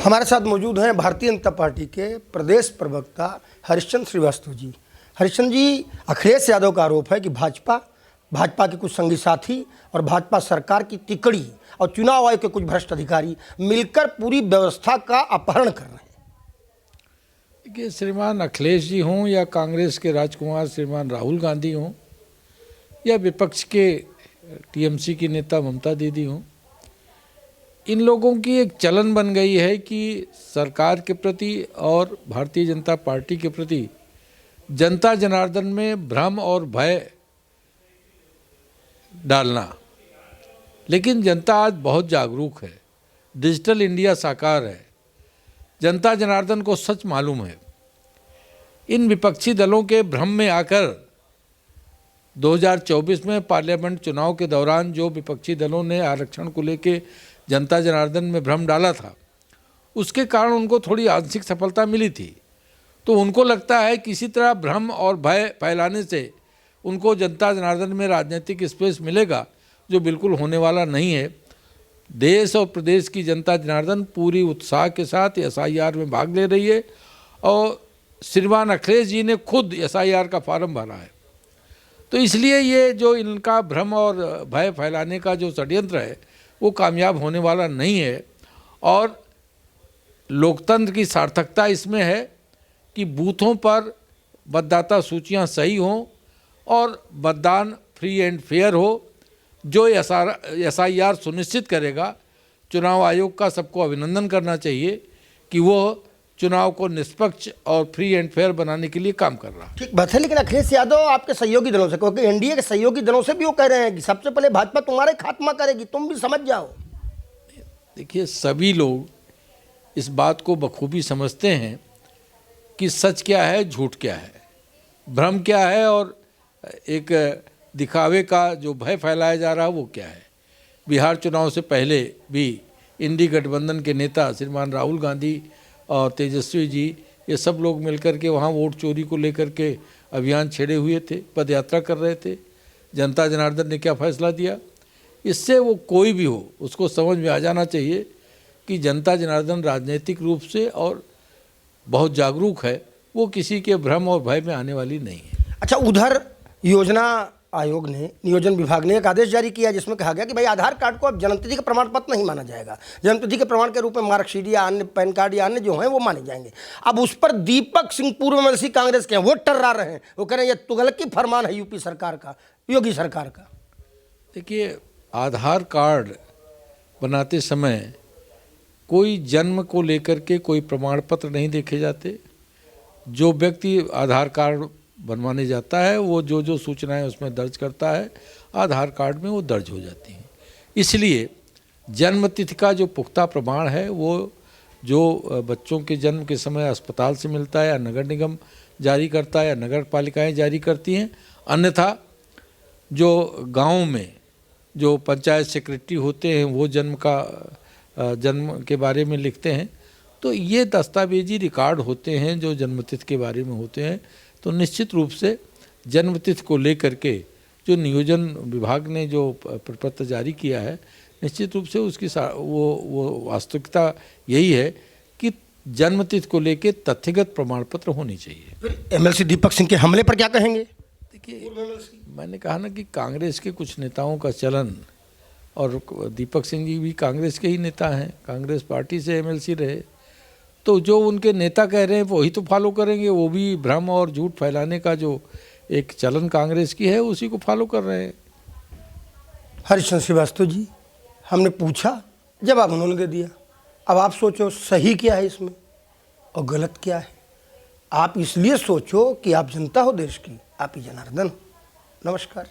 हमारे साथ मौजूद हैं भारतीय जनता पार्टी के प्रदेश प्रवक्ता हरिश्चंद्र श्रीवास्तव जी। हरिश्चंद्र जी, अखिलेश यादव का आरोप है कि भाजपा के कुछ संगी साथी और भाजपा सरकार की तिकड़ी और चुनाव आयोग के कुछ भ्रष्ट अधिकारी मिलकर पूरी व्यवस्था का अपहरण कर रहे हैं। देखिए, श्रीमान अखिलेश जी हों या कांग्रेस के राजकुमार श्रीमान राहुल गांधी हों या विपक्ष के टीएमसी की नेता ममता दीदी हों, इन लोगों की एक चलन बन गई है कि सरकार के प्रति और भारतीय जनता पार्टी के प्रति जनता जनार्दन में भ्रम और भय डालना। लेकिन जनता आज बहुत जागरूक है, डिजिटल इंडिया साकार है, जनता जनार्दन को सच मालूम है। इन विपक्षी दलों के भ्रम में आकर 2024 में पार्लियामेंट चुनाव के दौरान जो विपक्षी दलों ने आरक्षण को लेकर जनता जनार्दन में भ्रम डाला था, उसके कारण उनको थोड़ी आंशिक सफलता मिली थी। तो उनको लगता है किसी तरह भ्रम और भय फैलाने से उनको जनता जनार्दन में राजनीतिक स्पेस मिलेगा, जो बिल्कुल होने वाला नहीं है। देश और प्रदेश की जनता जनार्दन पूरी उत्साह के साथ एसआईआर में भाग ले रही है और श्रीमान अखिलेश जी ने खुद एसआईआर का फॉर्म भरा है। तो इसलिए ये जो इनका भ्रम और भय फैलाने का जो षड्यंत्र है वो कामयाब होने वाला नहीं है। और लोकतंत्र की सार्थकता इसमें है कि बूथों पर मतदाता सूचियां सही हों और मतदान फ्री एंड फेयर हो। जो एसआईआर सुनिश्चित करेगा, चुनाव आयोग का सबको अभिनंदन करना चाहिए कि वो चुनाव को निष्पक्ष और फ्री एंड फेयर बनाने के लिए काम कर रहा है। ठीक बात है, लेकिन अखिलेश यादव आपके सहयोगी दलों से, क्योंकि एनडीए के सहयोगी दलों से भी वो कह रहे हैं कि सबसे पहले भाजपा तुम्हारे खात्मा करेगी, तुम भी समझ जाओ। देखिए, सभी लोग इस बात को बखूबी समझते हैं कि सच क्या है, झूठ क्या है, भ्रम क्या है और एक दिखावे का जो भय फैलाया जा रहा है वो क्या है। बिहार चुनाव से पहले भी इंडी गठबंधन के नेता श्रीमान राहुल गांधी और तेजस्वी जी, ये सब लोग मिलकर के वहाँ वोट चोरी को लेकर के अभियान छेड़े हुए थे, पदयात्रा कर रहे थे। जनता जनार्दन ने क्या फैसला दिया, इससे वो कोई भी हो उसको समझ में आ जाना चाहिए कि जनता जनार्दन राजनीतिक रूप से और बहुत जागरूक है, वो किसी के भ्रम और भय में आने वाली नहीं है। अच्छा, उधर योजना आयोग ने, नियोजन विभाग ने एक आदेश जारी किया जिसमें कहा गया कि भाई आधार कार्ड को अब जन्मतिथि का प्रमाण पत्र नहीं माना जाएगा, जन्मतिथि के प्रमाण के रूप में मार्कशीट या अन्य पैन कार्ड या अन्य जो हैं वो माने जाएंगे। अब उस पर दीपक सिंह पूर्व एमएलसी कांग्रेस के हैं, वो टर्रा रहे हैं, वो कह रहे हैं ये तुगलकी फरमान है यूपी सरकार का, योगी सरकार का। देखिए, आधार कार्ड बनाते समय कोई जन्म को लेकर के कोई प्रमाण पत्र नहीं देखे जाते। जो व्यक्ति आधार कार्ड बनवाने जाता है वो जो सूचनाएं उसमें दर्ज करता है, आधार कार्ड में वो दर्ज हो जाती हैं। इसलिए जन्मतिथि का जो पुख्ता प्रमाण है वो जो बच्चों के जन्म के समय अस्पताल से मिलता है या नगर निगम जारी करता है या नगर पालिकाएँ जारी करती हैं। अन्यथा जो गाँव में जो पंचायत सेक्रेटरी होते हैं वो जन्म के बारे में लिखते हैं। तो ये दस्तावेजी रिकॉर्ड होते हैं जो जन्मतिथि के बारे में होते हैं। तो निश्चित रूप से जन्मतिथि को लेकर के जो नियोजन विभाग ने जो प्रपत्र जारी किया है, निश्चित रूप से उसकी वो वास्तविकता यही है कि जन्मतिथि को लेकर तथ्यगत प्रमाण पत्र होनी चाहिए। फिर एमएलसी दीपक सिंह के हमले पर क्या कहेंगे? देखिए, मैंने कहा ना कि कांग्रेस के कुछ नेताओं का चलन, और दीपक सिंह जी भी कांग्रेस के ही नेता हैं, कांग्रेस पार्टी से एमएलसी रहे, तो जो उनके नेता कह रहे हैं वही तो फॉलो करेंगे। वो भी भ्रम और झूठ फैलाने का जो एक चलन कांग्रेस की है उसी को फॉलो कर रहे हैं। हरिश्चंद्र श्रीवास्तव जी, हमने पूछा, जवाब उन्होंने दे दिया। अब आप सोचो सही क्या है इसमें और गलत क्या है। आप इसलिए सोचो कि आप जनता हो देश की, आप ही जनार्दन हो। नमस्कार।